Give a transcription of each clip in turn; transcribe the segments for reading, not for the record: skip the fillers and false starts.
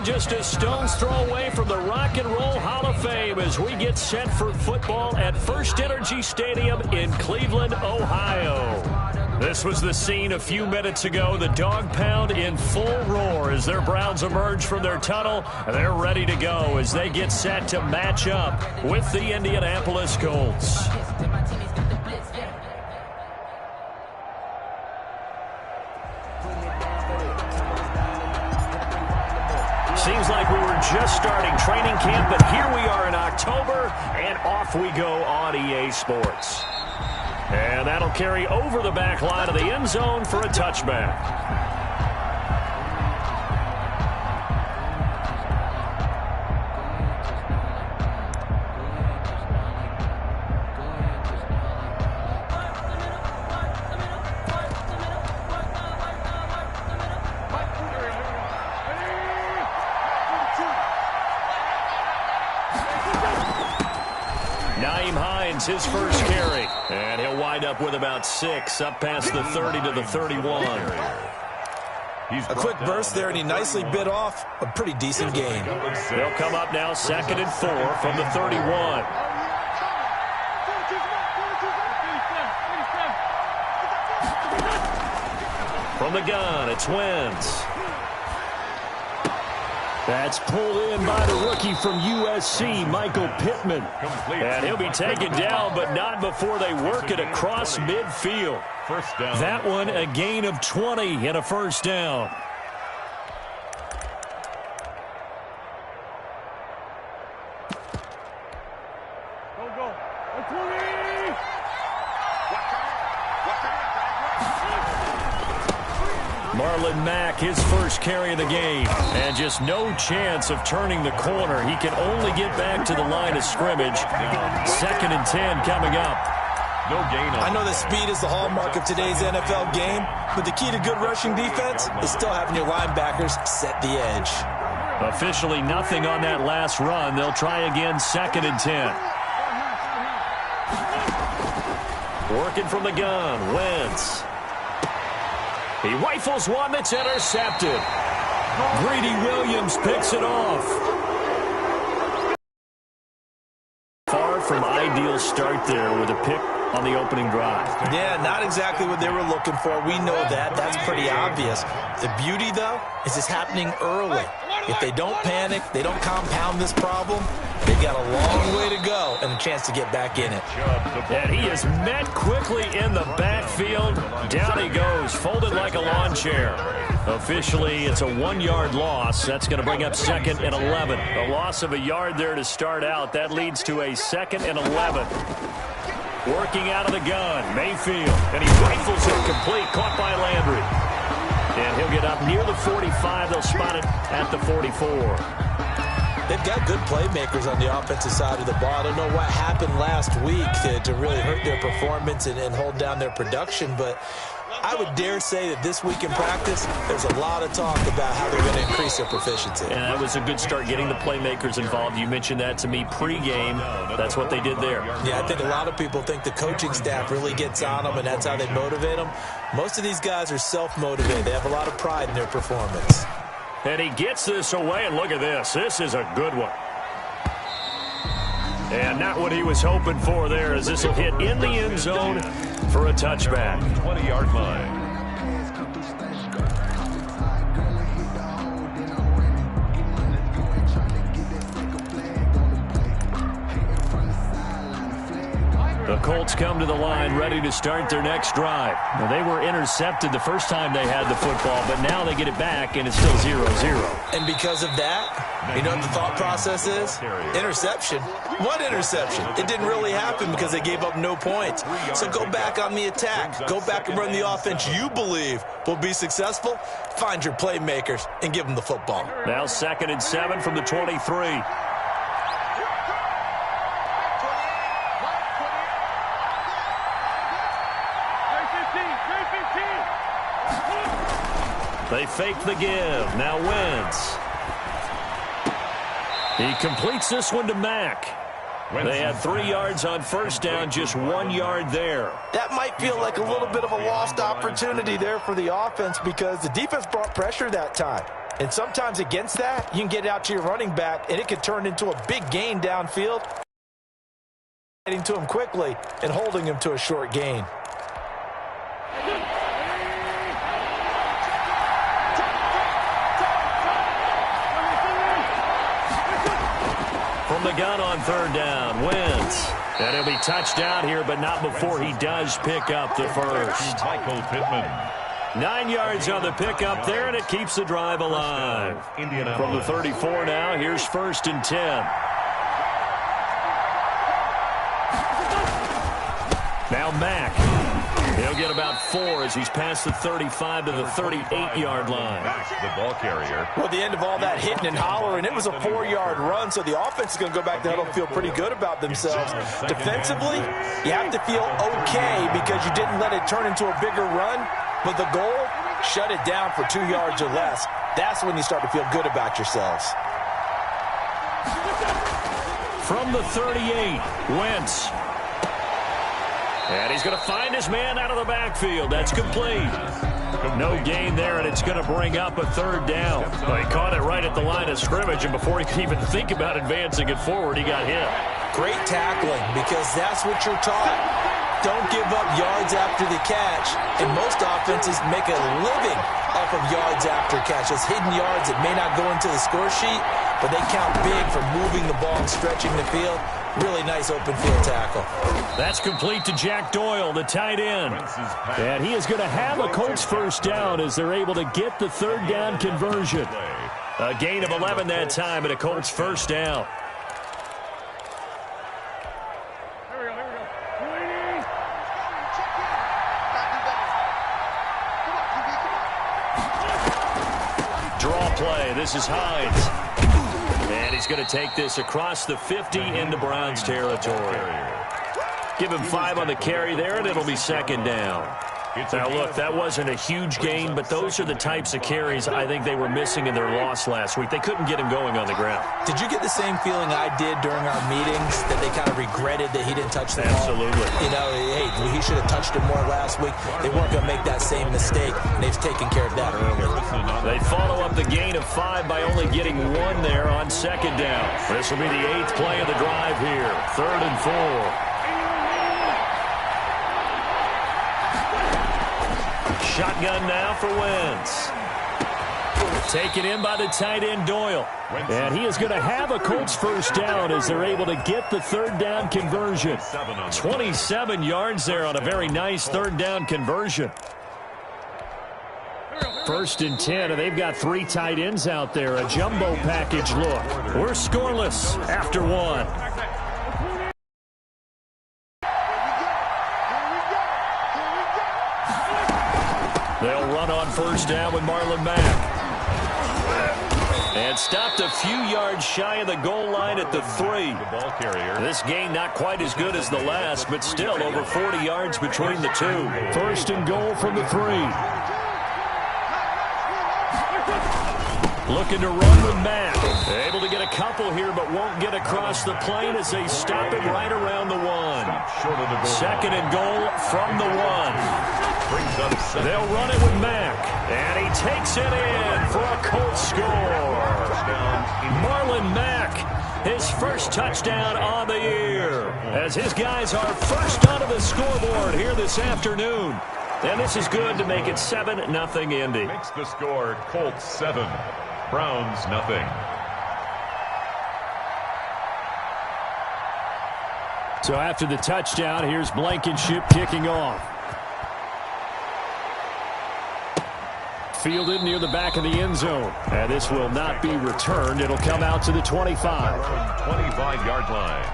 just a stone's throw away from the Rock and Roll Hall of Fame as we get set for football at First Energy Stadium in Cleveland, Ohio. This was the scene a few minutes ago. The dog pound in full roar as their Browns emerge from their tunnel. They're ready to go as they get set to match up with the Indianapolis Colts. Seems like we were just starting training camp, but here we are in October, and off we go on EA Sports. And that'll carry over the back line of the end zone for a touchback. His first carry, and he'll wind up with about 6, up past the 30 to the 31. A quick burst there, and he nicely bit off a pretty decent gain. They'll come up now 2nd and 4 from the 31. From the gun, it's Wentz. That's pulled in by the rookie from USC, Michael Pittman. And he'll be taken down, but not before they work it across midfield. First down. That one, a gain of 20 and a first down. Marlon Mack, his first carry of the game, and just no chance of turning the corner. He can only get back to the line of scrimmage. 2nd and 10 coming up. No gain on. I know that speed is the hallmark of today's NFL game, but the key to good rushing defense is still having your linebackers set the edge. Officially nothing on that last run. They'll try again 2nd and 10. Working from the gun, Wentz. He rifles one that's intercepted. Greedy Williams picks it off. Far from ideal start there with a pick on the opening drive. Yeah, not exactly what they were looking for. We know that. That's pretty obvious. The beauty, though, is it's happening early. If they don't panic, they don't compound this problem, they've got a long way to go and a chance to get back in it. And he is met quickly in the backfield. Down he goes, folded like a lawn chair. Officially, it's a 1-yard loss. That's going to bring up 2nd and 11. A loss of a yard there to start out. That leads to a 2nd and 11. Working out of the gun, Mayfield. And he rifles it complete, caught by Landry. And he'll get up near the 45. They'll spot it at the 44. They've got good playmakers on the offensive side of the ball. I don't know what happened last week to really hurt their performance and hold down their production, but I would dare say that this week in practice, there's a lot of talk about how they're going to increase their proficiency. And that was a good start, getting the playmakers involved. You mentioned that to me pregame. That's what they did there. Yeah, I think a lot of people think the coaching staff really gets on them, and that's how they motivate them. Most of these guys are self-motivated. They have a lot of pride in their performance. And he gets this away, and look at this. This is a good one. And not what he was hoping for there, as this will hit in the end zone for a touchback. 20-yard line. The Colts come to the line ready to start their next drive. Now, they were intercepted the first time they had the football, but now they get it back, and it's still 0-0. And because of that, you know what the thought process is? Interception. What interception? It didn't really happen because they gave up no points. So go back on the attack. Go back and run the offense you believe will be successful. Find your playmakers and give them the football. Now 2nd and 7 from the 23. They fake the give. Now Wentz. He completes this one to Mack. They had 3 yards on first down, just 1 yard there. That might feel like a little bit of a lost opportunity there for the offense because the defense brought pressure that time. And sometimes against that, you can get it out to your running back, and it could turn into a big gain downfield, getting to him quickly and holding him to a short gain. From the gun on third down, Wentz. And he'll be touched down here, but not before he does pick up the first. Michael Pittman. 9 yards on the pickup there, and it keeps the drive alive. From the 34 now, here's 1st and 10. Now Mack. He'll get about 4 as he's past the 35 to the 38-yard line. The ball carrier. Well, the end of all that hitting and hollering, it was a 4-yard run, so the offense is going to go back to huddle and feel pretty good about themselves. Defensively, you have to feel okay because you didn't let it turn into a bigger run, but the goal, shut it down for 2 yards or less. That's when you start to feel good about yourselves. From the 38, Wentz. And he's going to find his man out of the backfield. That's complete. No gain there, and it's going to bring up a 3rd down. Well, he caught it right at the line of scrimmage, and before he could even think about advancing it forward, he got hit. Great tackling, because that's what you're taught. Don't give up yards after the catch. And most offenses make a living off of yards after catch. Those hidden yards that may not go into the score sheet, but they count big for moving the ball and stretching the field. Really nice open field tackle. That's complete to Jack Doyle, the tight end. And he is going to have a Colts 1st down as they're able to get the 3rd down conversion. A gain of 11 that time and a Colts 1st down. Draw play. This is Hines. And he's going to take this across the 50 into Browns territory. Give him 5 on the carry there, and it'll be 2nd down. Now, look, that wasn't a huge gain, but those are the types of carries I think they were missing in their loss last week. They couldn't get him going on the ground. Did you get the same feeling I did during our meetings, that they kind of regretted that he didn't touch the ball? Absolutely. You know, hey, he should have touched it more last week. They weren't going to make that same mistake, and they've taken care of that early. They follow up the gain of 5 by only getting 1 there on 2nd down. This will be the 8th play of the drive here. 3rd and 4. Shotgun now for Wentz. Taken in by the tight end Doyle. And he is going to have a Colts 1st down as they're able to get the 3rd down conversion. 27 yards there on a very nice 3rd down conversion. 1st and 10, and they've got 3 tight ends out there. A jumbo package look. We're scoreless after 1. They'll run on 1st down with Marlon Mack. And stopped a few yards shy of the goal line at the 3. The ball carrier. This gain not quite as good as the last, but still over 40 yards between the 2. 1st and goal from the 3. Looking to run with Mack. Able to get a couple here, but won't get across the plane as they stop him right around the 1. 2nd and goal from the 1. They'll run it with Mack. And he takes it in for a Colts score. Marlon Mack, his 1st touchdown on the year. As his guys are first onto the scoreboard here this afternoon. And this is good to make it 7-0 Indy. Makes the score Colts 7, Browns 0. So after the touchdown, here's Blankenship kicking off. Fielded near the back of the end zone. And this will not be returned. It'll come out to the 25. 25-yard line.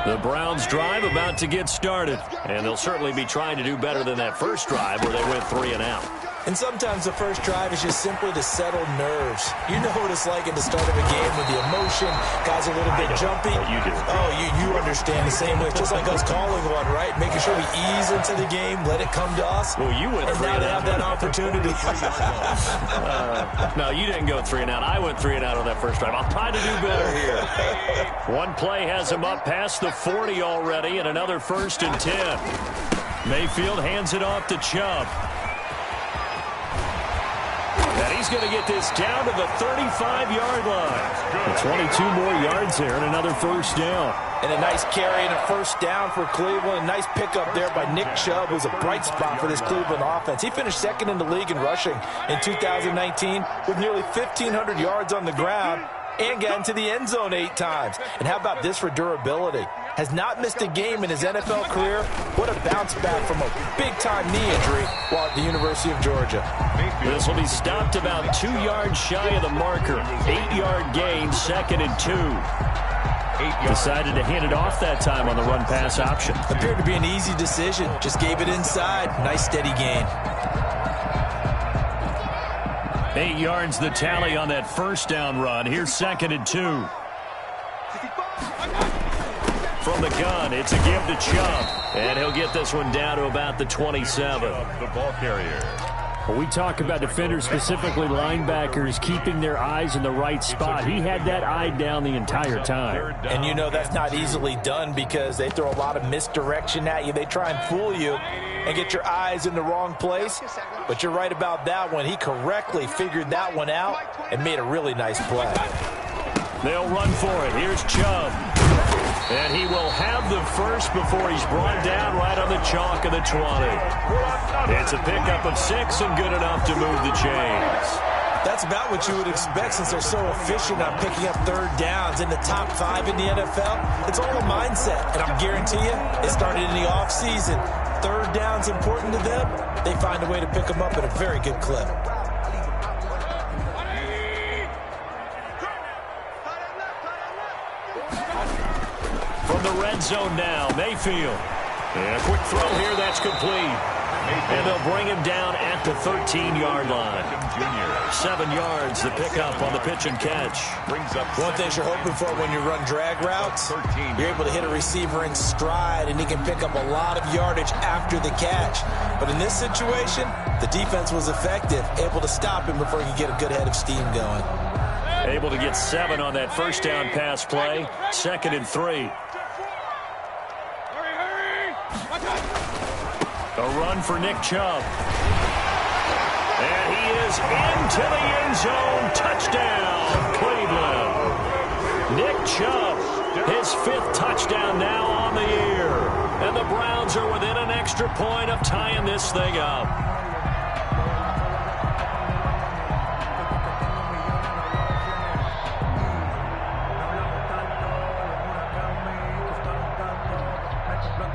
The Browns drive about to get started. And they'll certainly be trying to do better than that first drive where they went 3 and out. And sometimes the first drive is just simply to settle nerves. You know what it's like at the start of a game with the emotion, guys are a little bit jumpy. You do. Oh, you understand the same way. It's just like us calling one, right? Making sure we ease into the game, let it come to us. Well, you went and 3 now and they out. have that opportunity. No, you didn't go 3 and out. I went 3 and out on that first drive. I'll try to do better here. One play has him up past the 40 already, and another 1st and 10. Mayfield hands it off to Chubb. And he's going to get this down to the 35-yard line. 22 more yards there and another 1st down. And a nice carry and a 1st down for Cleveland. A nice pickup there by Nick Chubb, who's a bright spot for this Cleveland offense. He finished 2nd in the league in rushing in 2019 with nearly 1,500 yards on the ground and got into the end zone 8 times. And how about this for durability? Has not missed a game in his NFL career. What a bounce back from a big-time knee injury while at the University of Georgia. This will be stopped about 2 yards shy of the marker. 8-yard gain, 2nd and 2. Decided to hand it off that time on the run-pass option. Appeared to be an easy decision. Just gave it inside. Nice steady gain. 8 yards the tally on that 1st down run. Here's 2nd and 2. From the gun, it's a give to Chubb. And he'll get this one down to about the 27. The ball carrier. Well, we talk about defenders, specifically linebackers, keeping their eyes in the right spot. He had that eye down the entire time. And you know that's not easily done because they throw a lot of misdirection at you. They try and fool you and get your eyes in the wrong place. But you're right about that one. He correctly figured that one out and made a really nice play. They'll run for it. Here's Chubb. And he will have the 1st before he's brought down right on the chalk of the 20. It's a pickup of 6 and good enough to move the chains. That's about what you would expect since they're so efficient on picking up 3rd downs in the top 5 in the NFL. It's all a mindset, and I guarantee you it started in the offseason. 3rd down's important to them. They find a way to pick them up at a very good clip. From the red zone now, Mayfield. And a quick throw here, that's complete. And they'll bring him down at the 13-yard line. 7 yards, the pickup on the pitch and catch. One thing you're hoping for when you run drag routes, you're able to hit a receiver in stride, and he can pick up a lot of yardage after the catch. But in this situation, the defense was effective, able to stop him before he could get a good head of steam going. Able to get 7 on that 1st down pass play. 2nd and 3. A run for Nick Chubb. And he is into the end zone. Touchdown, Cleveland. Nick Chubb, his 5th touchdown now on the year. And the Browns are within an extra point of tying this thing up.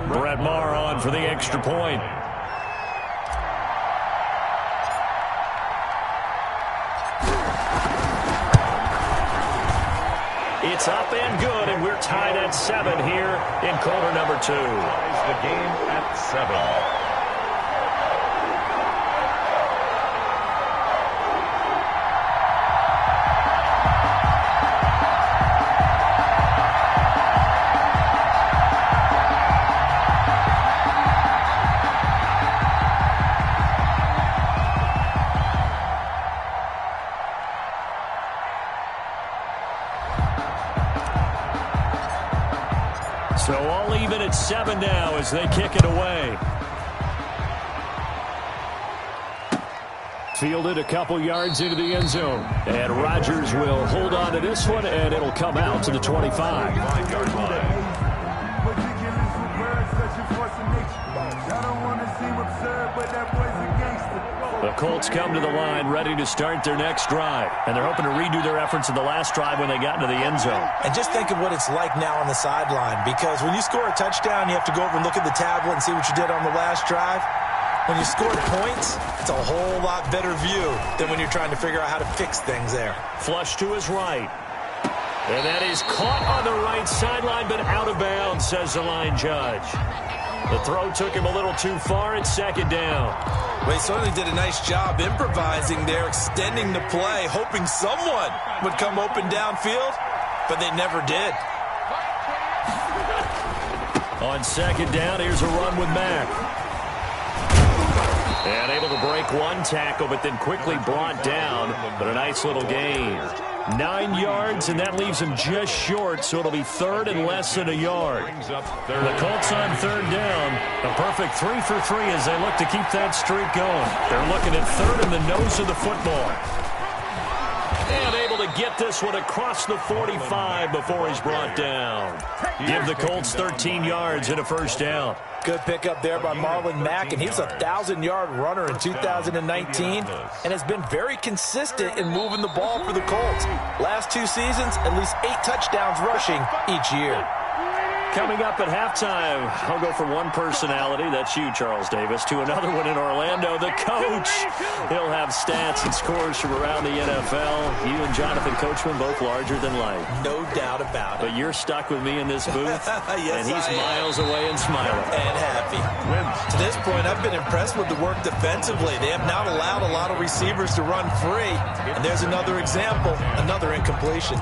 Brett Maher on for the extra point. It's up and good, and we're tied at 7 here in quarter number 2. The game at 7. So all even at 7 now as they kick it away. Fielded a couple yards into the end zone. And Rodgers will hold on to this one, and it'll come out to the 25. 5-yard line. The Colts come to the line ready to start their next drive. And they're hoping to redo their efforts in the last drive when they got into the end zone. And just think of what it's like now on the sideline, because when you score a touchdown, you have to go over and look at the tablet and see what you did on the last drive. When you score points, it's a whole lot better view than when you're trying to figure out how to fix things there. Flush to his right. And that is caught on the right sideline, but out of bounds, says the line judge. The throw took him a little too far. It's second down. Well, he certainly did a nice job improvising there, extending the play, hoping someone would come open downfield, but they never did. On second down, here's a run with Mack. And able to break one tackle, but then quickly brought down. But a nice little gain. 9 yards, and that leaves him just short, so it'll be third and less than a yard. The Colts on third down. A perfect 3 for 3 as they look to keep that streak going. They're looking at third in the nose of the football. And able to get this one across the 45 before he's brought down. Give the Colts 13 yards and a first down. Good pickup there by Marlon Mack, and he was a 1,000-yard runner in 2019 and has been very consistent in moving the ball for the Colts. Last 2 seasons, at least 8 touchdowns rushing each year. Coming up at halftime, I'll go from one personality, that's you, Charles Davis, to another one in Orlando, the coach. He'll have stats and scores from around the NFL. You and Jonathan Coachman, both larger than life. No doubt about it. But you're stuck with me in this booth, yes, and he's miles away and smiling. And happy. To this point, I've been impressed with the work defensively. They have not allowed a lot of receivers to run free. And there's another example, another incompletion.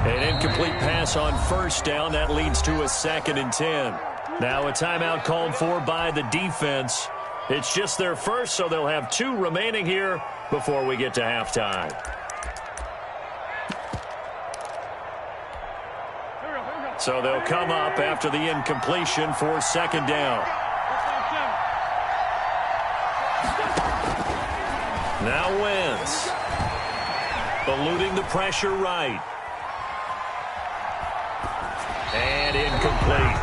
An incomplete pass on first down. That leads to a 2nd and 10. Now a timeout called for by the defense. It's just their first, so they'll have 2 remaining here before we get to halftime. So they'll come up after the incompletion for 2nd down. Now Wentz. Eluding the pressure right. And incomplete.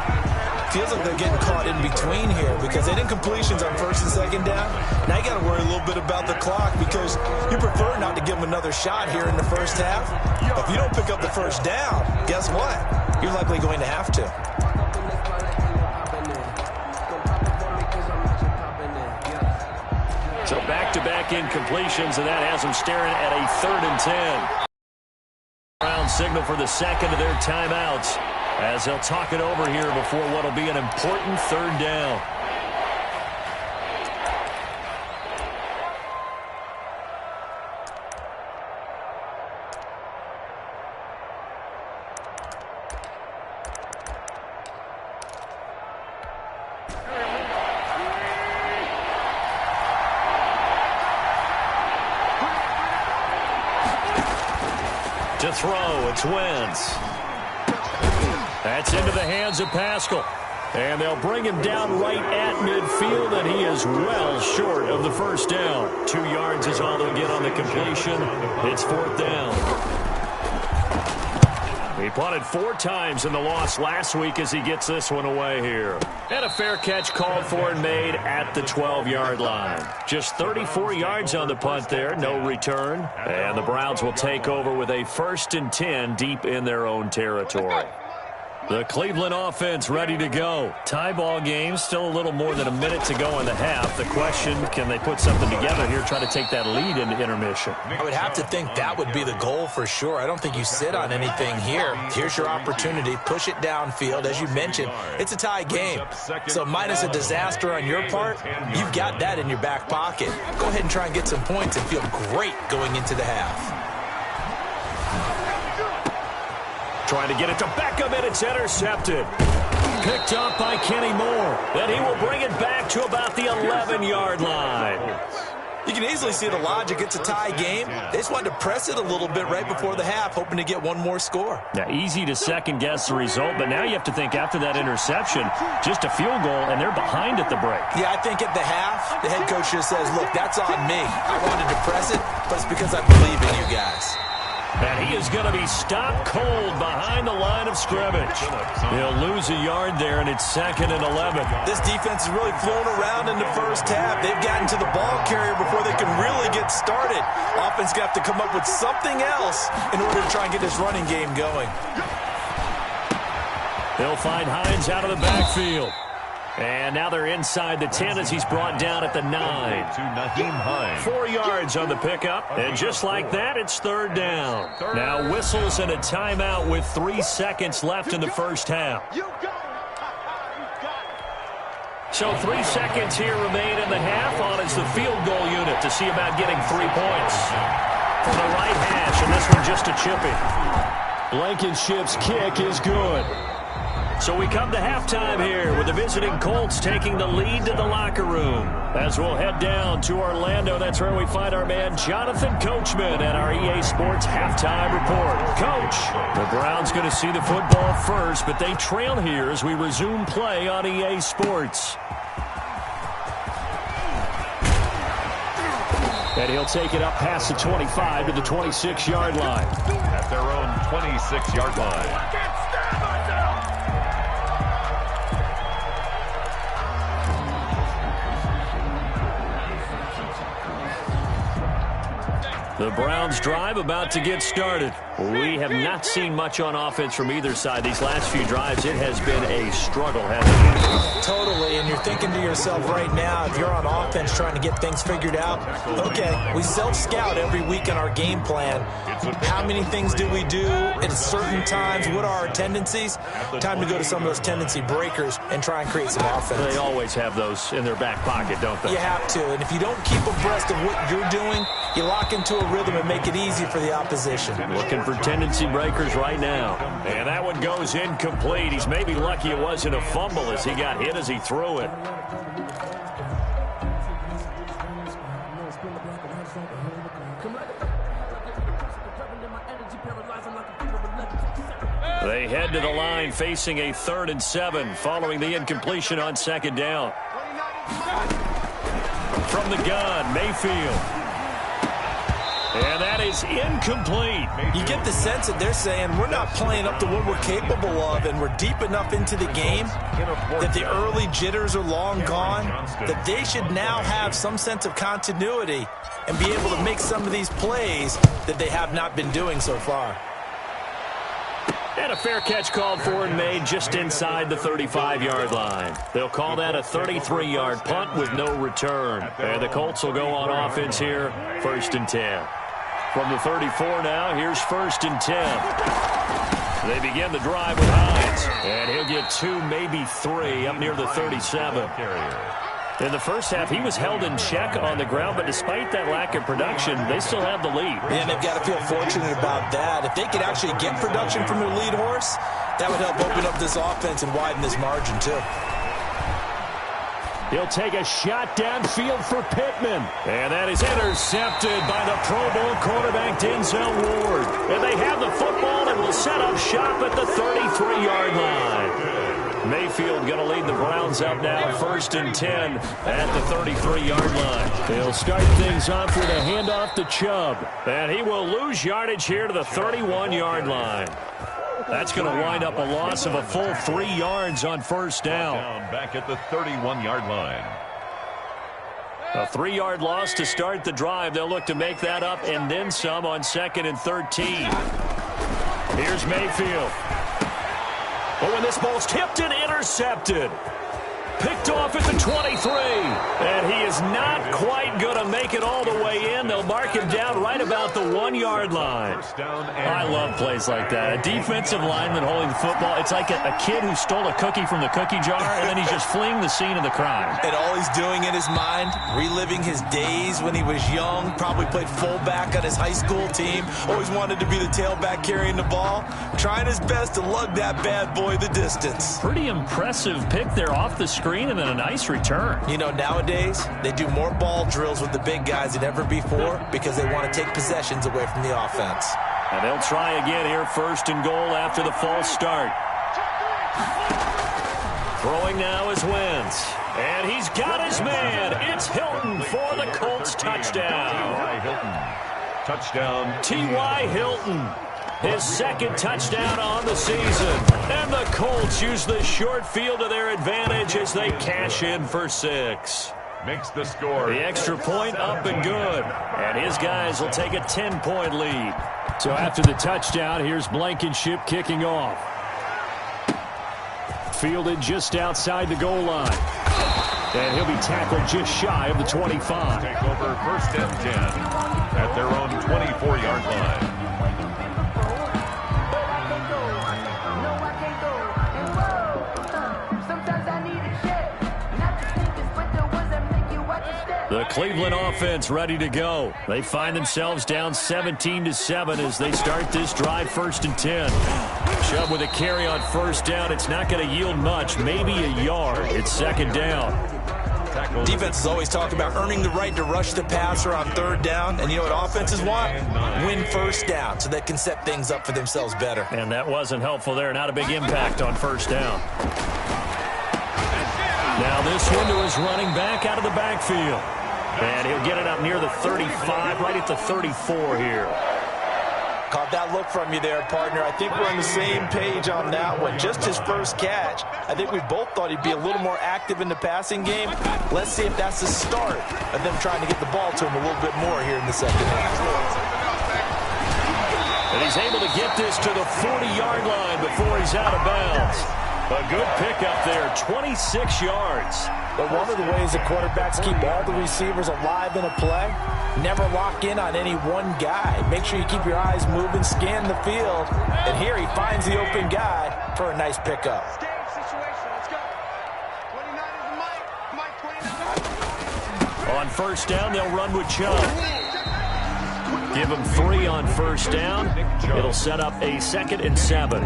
Feels like they're getting caught in between here because they did incompletions on 1st and 2nd down. Now you got to worry a little bit about the clock because you prefer not to give them another shot here in the first half. But if you don't pick up the first down, guess what? You're likely going to have to. So back-to-back incompletions, and that has them staring at a 3rd and 10. Round signal for the second of their timeouts as they'll talk it over here before what will be an important 3rd down. To throw, it's Wentz. That's into the hands of Pascal. And they'll bring him down right at midfield, and he is well short of the first down. 2 yards is all they'll get on the completion. It's 4th down. He punted 4 times in the loss last week as he gets this one away here. And a fair catch called for and made at the 12-yard line. Just 34 yards on the punt there, no return. And the Browns will take over with a 1st and 10 deep in their own territory. The Cleveland offense ready to go. Tie ball game, still a little more than a minute to go in the half. The question, can they put something together here, try to take that lead into intermission? I would have to think that would be the goal for sure. I don't think you sit on anything here. Here's your opportunity. Push it downfield. As you mentioned, it's a tie game. So minus a disaster on your part, you've got that in your back pocket. Go ahead and try and get some points and feel great going into the half. Trying to get it to Beckham, and it's intercepted. Picked up by Kenny Moore. Then he will bring it back to about the 11-yard line. You can easily see the logic. It's a tie game. They just wanted to press it a little bit right before the half, hoping to get one more score. Now, easy to second-guess the result, but now you have to think after that interception, just a field goal, and they're behind at the break. Yeah, I think at the half, the head coach just says, look, that's on me. I wanted to press it, but it's because I believe in you guys. And he is going to be stopped cold behind the line of scrimmage. He'll lose a yard there, and it's 2nd and 11. This defense is really flown around in the first half. They've gotten to the ball carrier before they can really get started. Offense got to come up with something else in order to try and get this running game going. They'll find Hines out of the backfield. And now they're inside the 10 as he's brought down at the 9. To Naheem Hines. 4 yards on the pickup. And just like that, it's third down. Now whistles and a timeout with 3 seconds left in the first half. So 3 seconds here remain in the half. On is the field goal unit to see about getting 3 points. From the right hash, and this one just a chippy. Blankenship's kick is good. So we come to halftime here with the visiting Colts taking the lead to the locker room. As we'll head down to Orlando, that's where we find our man Jonathan Coachman at our EA Sports Halftime Report. Coach, the Browns going to see the football first, but they trail here as we resume play on EA Sports. And he'll take it up past the 25 to the 26-yard line. At their own 26-yard line. The Browns drive about to get started. We have not seen much on offense from either side. These last few drives, it has been a struggle, hasn't it? Totally, and you're thinking to yourself right now, if you're on offense trying to get things figured out, okay, we self-scout every week in our game plan. How many things do we do at certain times? What are our tendencies? Time to go to some of those tendency breakers and try and create some offense. They always have those in their back pocket, don't they? You have to, and if you don't keep abreast of what you're doing, you lock into a rhythm and make it easy for the opposition. Looking for tendency breakers right now. And that one goes incomplete. He's maybe lucky it wasn't a fumble as he got hit as he threw it. They head to the line facing a 3rd and 7 following the incompletion on 2nd down. From the gun, Mayfield. And that is incomplete. You get the sense that they're saying we're not playing up to what we're capable of, and we're deep enough into the game that the early jitters are long gone, that they should now have some sense of continuity and be able to make some of these plays that they have not been doing so far. And a fair catch called for and made just inside the 35-yard line. They'll call that a 33-yard punt with no return. And the Colts will go on offense here, 1st and 10. From the 34 now, here's 1st and 10. They begin the drive with Hines. And he'll get 2, maybe 3 up near the 37. In the first half, he was held in check on the ground, but despite that lack of production, they still have the lead. And they've got to feel fortunate about that. If they could actually get production from their lead horse, that would help open up this offense and widen this margin, too. He'll take a shot downfield for Pittman. And that is intercepted by the Pro Bowl quarterback Denzel Ward. And they have the football and will set up shop at the 33-yard line. Mayfield going to lead the Browns up now, 1st and 10 at the 33-yard line. They'll start things off with a handoff to Chubb. And he will lose yardage here to the 31-yard line. That's going to wind up a loss of a full 3 yards on 1st down. Back at the 31-yard line. A 3-yard loss to start the drive. They'll look to make that up and then some on 2nd and 13. Here's Mayfield. Oh, and this ball's tipped and intercepted. Picked off at the 23. And he is not quite going to make it all the way in. They'll mark him down right about the 1-yard line. I love plays like that. A defensive lineman holding the football. It's like a kid who stole a cookie from the cookie jar, and then he's just fleeing the scene of the crime. And all he's doing in his mind, reliving his days when he was young, probably played fullback on his high school team, always wanted to be the tailback carrying the ball, trying his best to lug that bad boy the distance. Pretty impressive pick there off the screen and then a nice return. You know, nowadays, they do more ball drills with the big guys than ever before because they want to take possessions away from the offense. And they'll try again here, 1st and goal after the false start. Throwing now is Wentz. And he's got his man. It's Hilton for the Colts touchdown. T.Y. Hilton. Touchdown. T.Y. Hilton. His 2nd touchdown on the season. And the Colts use the short field to their advantage as they cash in for 6. Makes the score. The extra point up and good. And his guys will take a 10-point lead. So after the touchdown, here's Blankenship kicking off. fielded just outside the goal line. And he'll be tackled just shy of the 25. Take over 1st and 10 at their own 24-yard line. The Cleveland offense ready to go. They find themselves down 17-7 as they start this drive 1st and 10. Chubb with a carry on 1st down. It's not going to yield much, maybe a yard. It's 2nd down. Defense is always talking about earning the right to rush the passer on 3rd down. And you know what offenses want? Win 1st down so they can set things up for themselves better. And that wasn't helpful there. Not a big impact on 1st down. Now this one to his running back out of the backfield. And he'll get it up near the 35, right at the 34 here. Caught that look from you there, partner. I think we're on the same page on that one. Just his first catch. I think we both thought he'd be a little more active in the passing game. Let's see if that's the start of them trying to get the ball to him a little bit more here in the 2nd half. And he's able to get this to the 40-yard line before he's out of bounds. A good pickup there, 26 yards. But one of the ways that quarterbacks keep all the receivers alive in a play, never lock in on any one guy. Make sure you keep your eyes moving, scan the field. And here he finds the open guy for a nice pickup. On 1st down, they'll run with Chubb. Give him 3 on 1st down. It'll set up a 2nd and 7.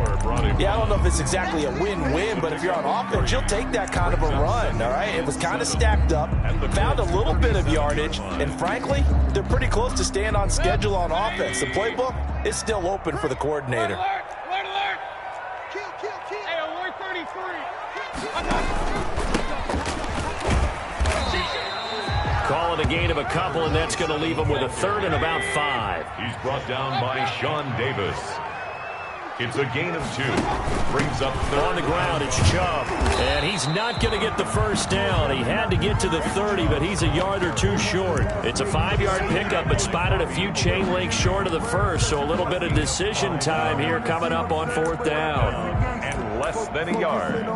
Yeah, I don't know if it's exactly a win-win, but if you're on offense, you'll take that kind of a run, all right? It was kind of stacked up, found a little bit of yardage, and frankly, they're pretty close to staying on schedule on offense. The playbook is still open for the coordinator. Alert, alert! Kill. Hey, alert 33. Call it a gain of a couple, and that's going to leave him with a 3rd and about 5. He's brought down by Sean Davis. It's a gain of 2. Brings up 3rd. On the ground, it's Chubb. And he's not going to get the 1st down. He had to get to the 30, but he's a yard or 2 short. It's a 5-yard pickup, but spotted a few chain links short of the 1st, so a little bit of decision time here coming up on 4th down. And less than a yard.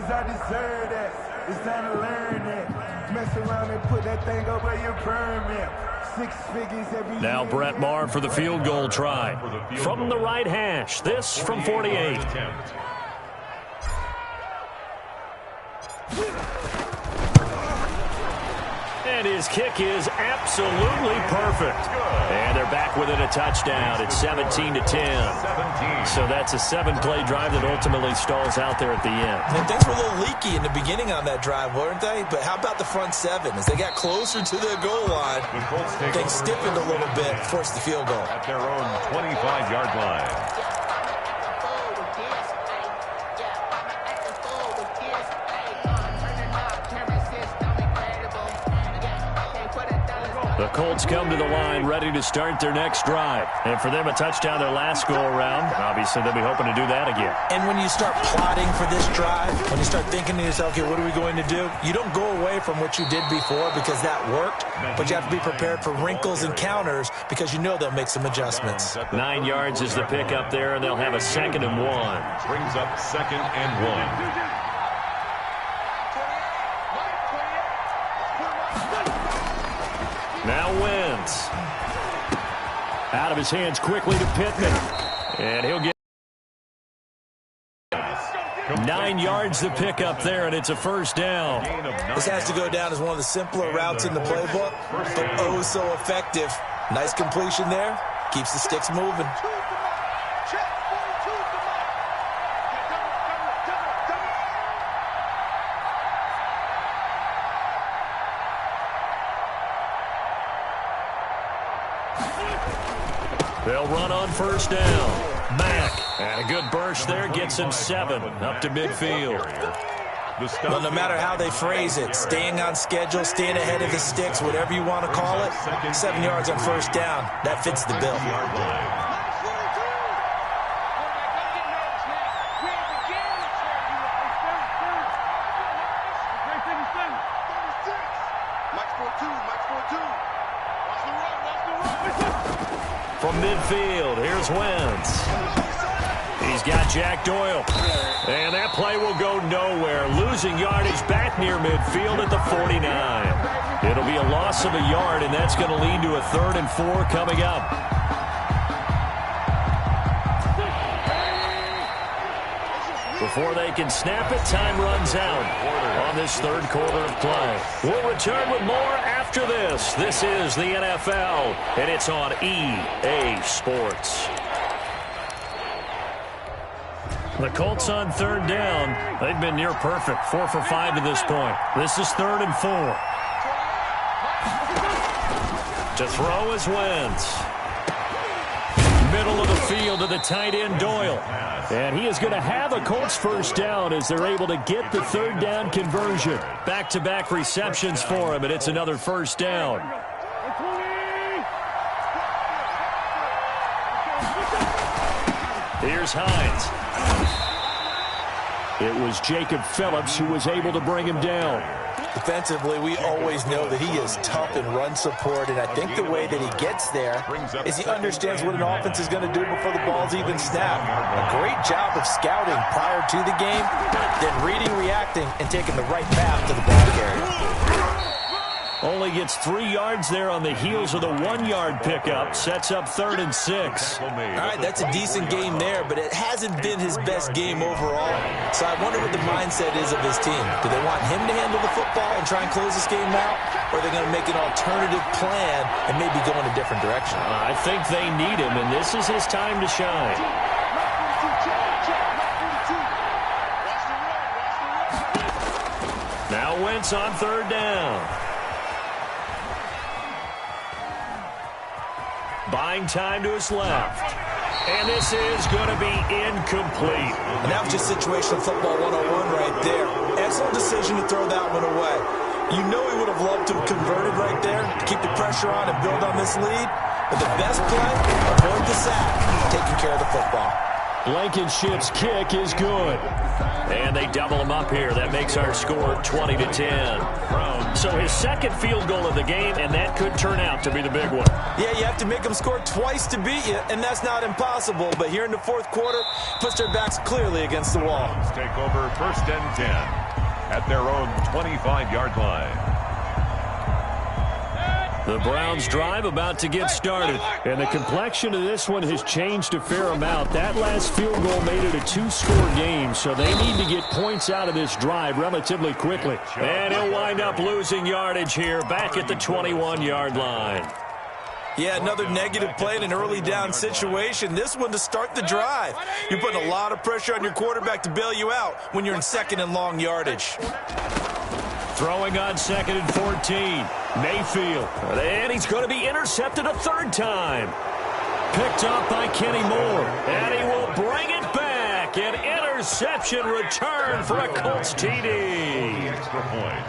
I deserve that. It's time to learn that. Mess around and put that thing over your permit. 6 figures every Now year. Brett Maher for the field goal try. From the right hash, this from 48. And his kick is absolutely perfect. And they're back within a touchdown. It's 17-10. So that's a 7-play drive that ultimately stalls out there at the end. And things were a little leaky in the beginning on that drive, weren't they? But how about the front 7? As they got closer to the goal line, things stiffened a little bit, forced the field goal. At their own 25-yard line. The Colts come to the line ready to start their next drive. And for them, a touchdown their last go-around. Obviously, they'll be hoping to do that again. And when you start plotting for this drive, when you start thinking to yourself, okay, what are we going to do? You don't go away from what you did before because that worked, but you have to be prepared for wrinkles and counters because you know they'll make some adjustments. 9 yards is the pickup there, and they'll have a 2nd and 1. Brings up 2nd and 1. Now Wentz. Out of his hands quickly to Pittman. And he'll get 9 yards to pick up there, and it's a 1st down. This has to go down as one of the simpler routes in the playbook, but oh so effective. Nice completion there. Keeps the sticks moving. They'll run on 1st down. Mack. And a good burst there gets him 7 up to midfield. Well, no matter how they phrase it, staying on schedule, staying ahead of the sticks, whatever you want to call it, 7 yards on 1st down, that fits the bill. from midfield. Here's Wentz. He's got Jack Doyle. And that play will go nowhere. Losing yardage back near midfield at the 49. It'll be a loss of a yard, and that's going to lead to a 3rd and 4 coming up. Before they can snap it, time runs out on this 3rd quarter of play. We'll return with more after this. This is the NFL, and it's on EA Sports. The Colts on 3rd down. They've been near perfect. 4 for 5 to this point. This is 3rd and 4. To throw is Wentz. Middle of the field to the tight end, Doyle. And he is going to have a Colts 1st down as they're able to get the 3rd down conversion. Back-to-back receptions for him, and it's another 1st down. Here's Hines. It was Jacob Phillips who was able to bring him down. Defensively, we always know that he is tough in run support, and I think the way that he gets there is he understands what an offense is going to do before the ball's even snapped. A great job of scouting prior to the game, then reading, reacting, and taking the right path to the ball carrier. Only gets 3 yards there on the heels of the 1-yard pickup. Sets up 3rd and 6. All right, that's a decent game there, but it hasn't been his best game overall. So I wonder what the mindset is of his team. Do they want him to handle the football and try and close this game out? Or are they going to make an alternative plan and maybe go in a different direction? I think they need him, and this is his time to shine. Now Wentz on 3rd down. Buying time to his left. And this is going to be incomplete. And that was just situational football 101 right there. Excellent decision to throw that one away. You know he would have loved to have converted right there to keep the pressure on and build on this lead. But the best play, avoid the sack, taking care of the football. Blankenship's kick is good. And they double him up here. That makes our score 20-10. So his 2nd field goal of the game, and that could turn out to be the big one. Yeah, you have to make them score twice to beat you, and that's not impossible. But here in the 4th quarter, puts their backs clearly against the wall. Take over 1st and 10 at their own 25-yard line. The Browns drive about to get started, and the complexion of this one has changed a fair amount. That last field goal made it a 2-score game, so they need to get points out of this drive relatively quickly. And he'll wind up losing yardage here back at the 21-yard line. Yeah, another negative play in an early down situation. This one to start the drive. You're putting a lot of pressure on your quarterback to bail you out when you're in 2nd and long yardage. Throwing on 2nd and 14. Mayfield. And he's going to be intercepted a 3rd time. Picked up by Kenny Moore. And he will bring it back. An interception return for a Colts TD. Extra point.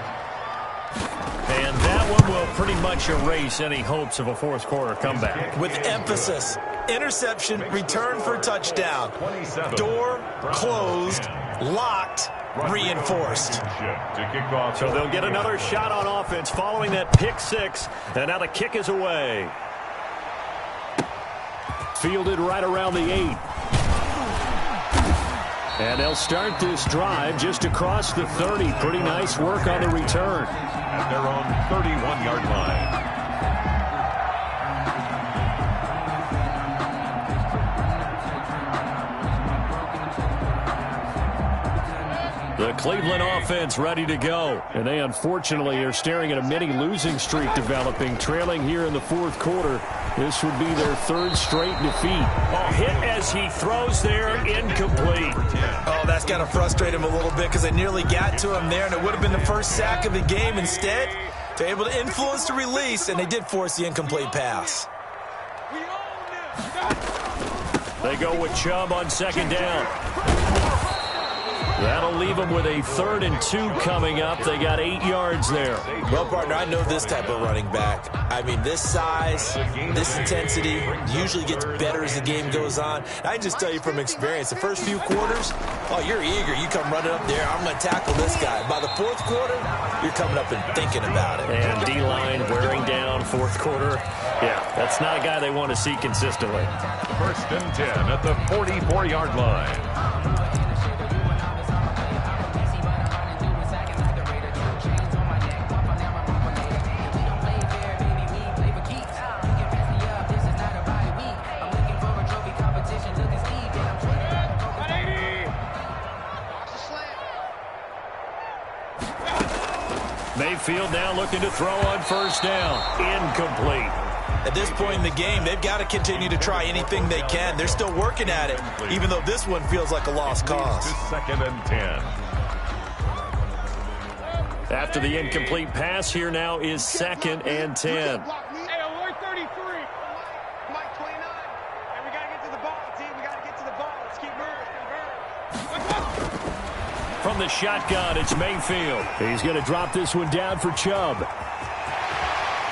And that one will pretty much erase any hopes of a 4th quarter comeback. With emphasis. Interception, return for a touchdown. Door closed, locked, reinforced. So they'll get another shot on offense following that pick 6. And now the kick is away. Fielded right around the 8. And they'll start this drive just across the 30. Pretty nice work on the return. At their own 31-yard line. The Cleveland offense ready to go. And they unfortunately are staring at a mini losing streak developing, trailing here in the 4th quarter. This would be their 3rd straight defeat. Oh, hit as he throws there, incomplete. Oh, that's got to frustrate him a little bit because they nearly got to him there, and it would have been the first sack of the game. Instead, they're able to influence the release, and they did force the incomplete pass. They go with Chubb on 2nd down. That'll leave them with a 3rd and 2 coming up. They got 8 yards there. Well, partner, I know this type of running back. I mean, this size, this intensity usually gets better as the game goes on. And I can just tell you from experience, the first few quarters, oh, you're eager. You come running up there, I'm going to tackle this guy. By the 4th quarter, you're coming up and thinking about it. And D-line wearing down 4th quarter. Yeah, that's not a guy they want to see consistently. 1st and 10 at the 44-yard line. Mayfield now looking to throw on 1st down. Incomplete. At this point in the game, they've got to continue to try anything they can. They're still working at it, even though this one feels like a lost cause. 2nd and 10. After the incomplete pass, here now is 2nd and 10. Hey, alert 33. Mike 29. And we got to get to the ball, team. We got to get to the ball. Let's keep moving. From the shotgun, it's Mayfield. He's going to drop this one down for Chubb.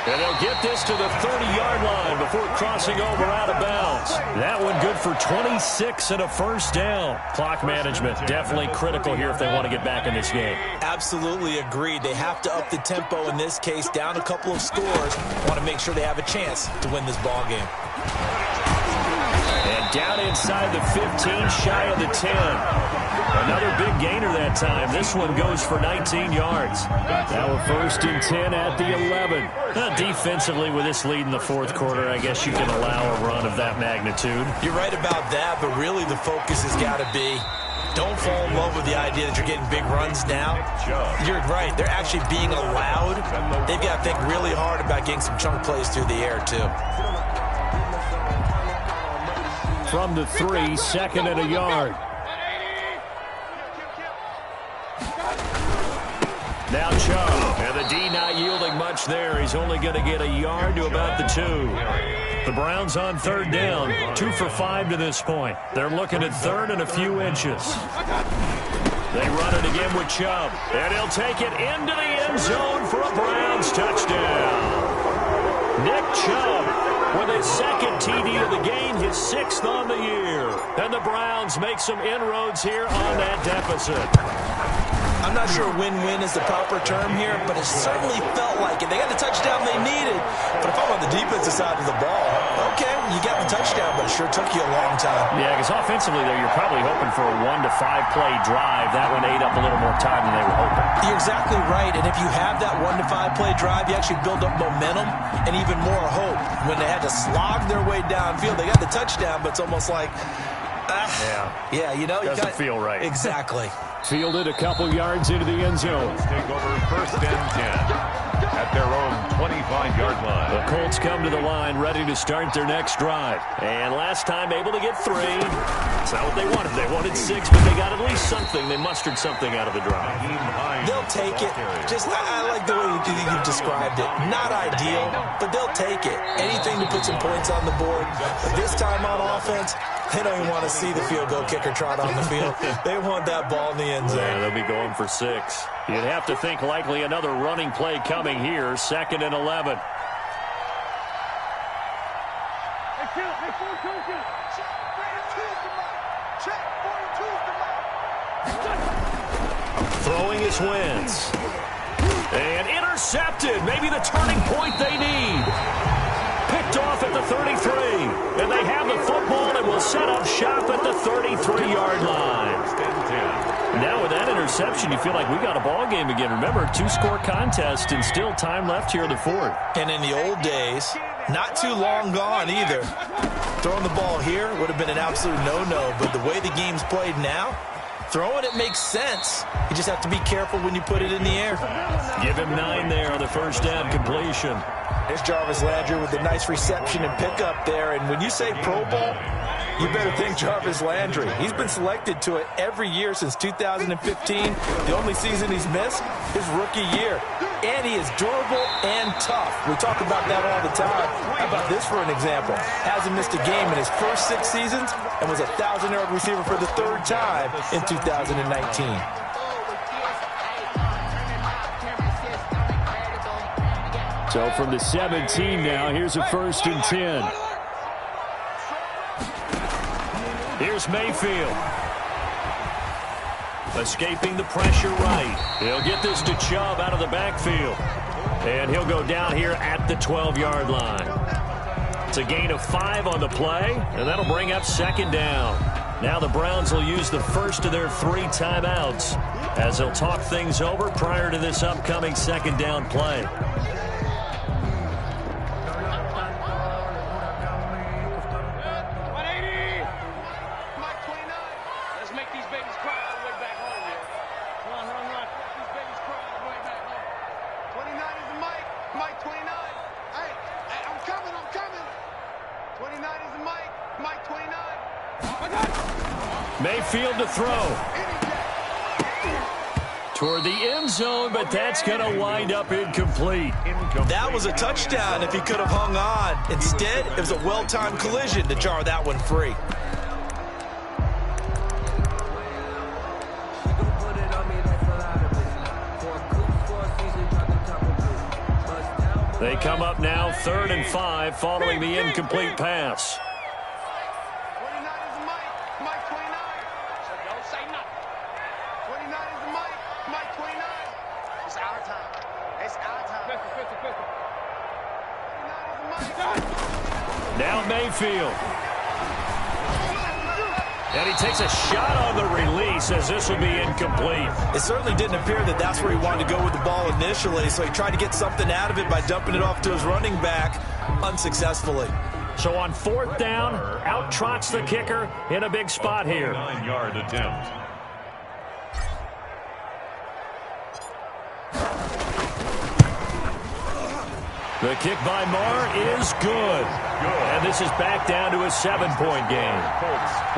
And they'll get this to the 30-yard line before crossing over out of bounds. That one good for 26 and a 1st down. Clock management definitely critical here if they want to get back in this game. Absolutely agreed. They have to up the tempo in this case, down a couple of scores. Want to make sure they have a chance to win this ball game. And down inside the 15, shy of the 10. Another big gainer that time. This one goes for 19 yards. Now a 1st and 10 at the 11. Defensively, with this lead in the 4th quarter, I guess you can allow a run of that magnitude. You're right about that, but really the focus has got to be don't fall in love with the idea that you're getting big runs now. You're right. They're actually being allowed. They've got to think really hard about getting some chunk plays through the air, too. From the 3, 2nd and a yard. Now Chubb, and the D not yielding much there. He's only going to get a yard to about the 2. The Browns on 3rd down, 2 for 5 to this point. They're looking at 3rd and a few inches. They run it again with Chubb, and he'll take it into the end zone for a Browns touchdown. Nick Chubb with his 2nd TD of the game, his 6th on the year. And the Browns make some inroads here on that deficit. I'm not sure win-win is the proper term here, but it certainly felt like it. They got the touchdown they needed, but if I'm on the defensive side of the ball, okay, you got the touchdown, but it sure took you a long time. Yeah, because offensively, though, you're probably hoping for a 1 to 5 play drive. That one ate up a little more time than they were hoping. You're exactly right, and if you have that 1 to 5 play drive, you actually build up momentum and even more hope. When they had to slog their way downfield, they got the touchdown, but it's almost like, yeah, you know, doesn't feel right. Exactly. Fielded a couple yards into the end zone. Take over 1st and 10 at their own 25-yard line. The Colts come to the line, ready to start their next drive. And last time, able to get 3. It's not what they wanted. They wanted 6, but they got at least something. They mustered something out of the drive. They'll take it. Just, I like the way you've described it. Not ideal, but they'll take it. Anything to put some points on the board. But this time on offense, they don't even want to see the field goal kicker trot on the field. They want that ball in the end zone. Yeah, they'll be going for 6. You'd have to think likely another running play coming here. 2nd and 11. Throwing his Wentz. And intercepted. Maybe the turning point they need. Picked off at the 33. And they have the football and will set up shop at the 33-yard line. Now with that interception, you feel like we got a ball game again. Remember, 2-score contest and still time left here in the 4th. And in the old days, not too long gone either. Throwing the ball here would have been an absolute no-no. But the way the game's played now, throwing it makes sense. You just have to be careful when you put it in the air. Give him 9 there on the 1st down completion. There's Jarvis Landry with a nice reception and pickup there. And when you say Pro Bowl, You better think Jarvis Landry. He's been selected to it every year since 2015. The only season he's missed, his rookie year. And he is durable and tough. We talk about that all the time. How about this for an example? Hasn't missed a game in his first 6 seasons and was a 1,000-yard receiver for the 3rd time in 2019. So from the 17 now, here's a 1st and 10. Here's Mayfield. Escaping the pressure right. He'll get this to Chubb out of the backfield. And he'll go down here at the 12-yard line. It's a gain of 5 on the play, and that'll bring up 2nd down. Now the Browns will use the first of their 3 timeouts as they'll talk things over prior to this upcoming 2nd down play. Mayfield to throw. Toward the end zone, but that's going to wind up incomplete. That was a touchdown if he could have hung on. Instead, it was a well-timed collision to jar that one free. They come up now 3rd and 5 following the incomplete pass. Now Mayfield. And he takes a shot on the release as this will be incomplete. It certainly didn't appear that that's where he wanted to go with the ball initially, so he tried to get something out of it by dumping it off to his running back unsuccessfully. So on 4th down, out trots the kicker in a big spot here. 9-yard attempt. The kick by Marr is good. And this is back down to a 7-point game.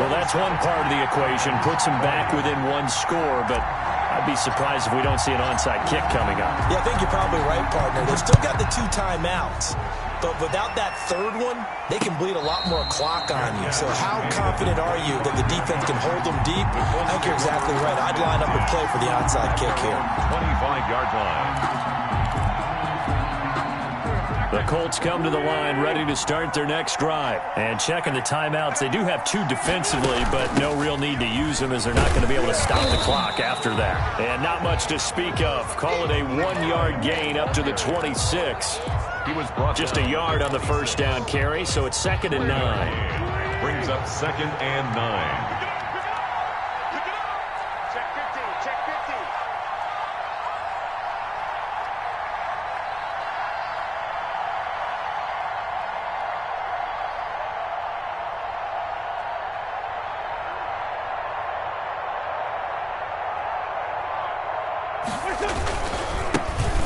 Well, that's one part of the equation. Puts him back within 1 score, but I'd be surprised if we don't see an onside kick coming up. Yeah, I think you're probably right, partner. They've still got the 2 timeouts. But without that 3rd one, they can bleed a lot more clock on you. So how confident are you that the defense can hold them deep? I think you're exactly right. I'd line up and play for the onside kick here. 25-yard line. The Colts come to the line ready to start their next drive. And checking the timeouts, they do have 2 defensively, but no real need to use them as they're not going to be able to stop the clock after that. And not much to speak of. Call it a 1-yard gain up to the 26. He was brought just a yard on the 1st down carry, so it's 2nd and 9. Brings up 2nd and 9. Check 15, check 15.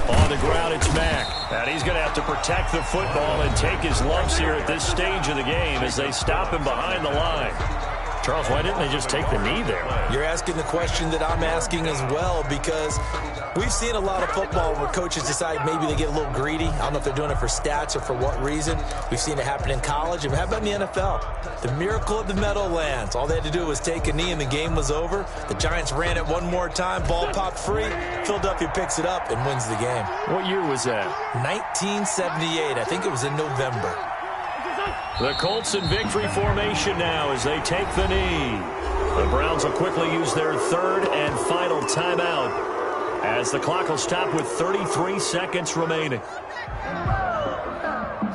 On the ground, it's Mack. And he's going to have to protect the football and take his lumps here at this stage of the game as they stop him behind the line. Charles, why didn't they just take the knee there? You're asking the question that I'm asking as well, because we've seen a lot of football where coaches decide maybe they get a little greedy. I don't know if they're doing it for stats or for what reason. We've seen it happen in college. And how about in the NFL? The miracle of the Meadowlands. All they had to do was take a knee and the game was over. The Giants ran it one more time. Ball popped free. Philadelphia picks it up and wins the game. What year was that? 1978. I think it was in November. The Colts in victory formation now as they take the knee. The Browns will quickly use their 3rd and final timeout as the clock will stop with 33 seconds remaining.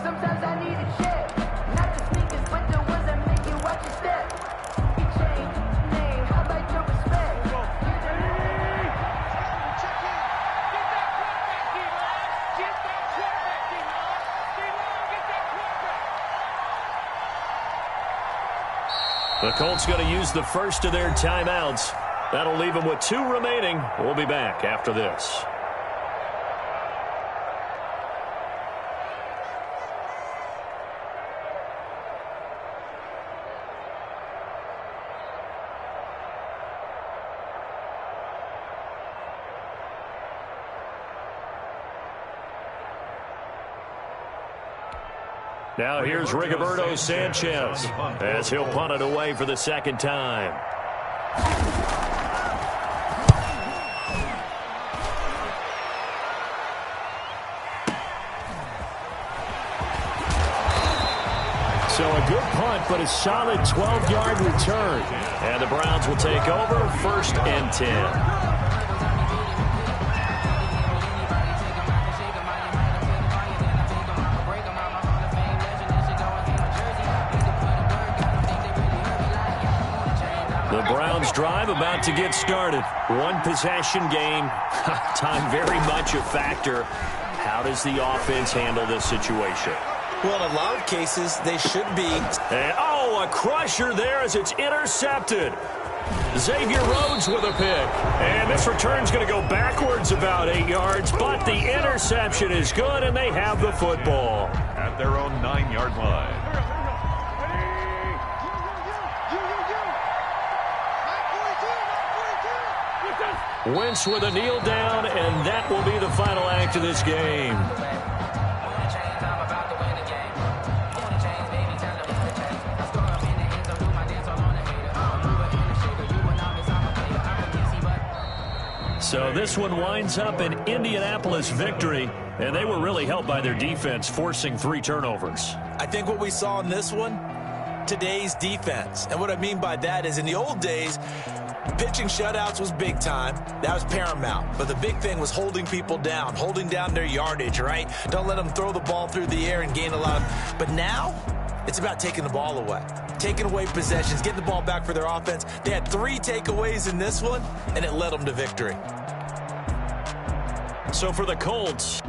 Sometimes I need a check, not the sneakers, but the ones that make you watch your step. You change name, how about your respect? Check in. Get that quarterback, D-line. Get that quarterback, D-line. D-line, get that quarterback. The Colts going to use the first of their timeouts. That'll leave them with 2 remaining. We'll be back after this. Now here's Rigoberto Sanchez as he'll punt it away for the second time. So a good punt, but a solid 12-yard return. And the Browns will take over 1st and 10. The Browns drive about to get started. One possession game. Time very much a factor. How does the offense handle this situation? Well, in a lot of cases, they should be. And, a crusher there as it's intercepted. Xavier Rhodes with a pick. And this return's going to go backwards about 8 yards, but the interception is good, and they have the football. At their own 9-yard line. Wentz with a kneel down, and that will be the final act of this game. So this one winds up an Indianapolis victory, and they were really helped by their defense, forcing 3 turnovers. I think what we saw in this one, today's defense. And what I mean by that is in the old days, pitching shutouts was big time. That was paramount. But the big thing was holding people down, holding down their yardage, right? Don't let them throw the ball through the air and gain a lot of. But now, it's about taking the ball away. Taking away possessions, getting the ball back for their offense. They had 3 takeaways in this one, and it led them to victory. So for the Colts,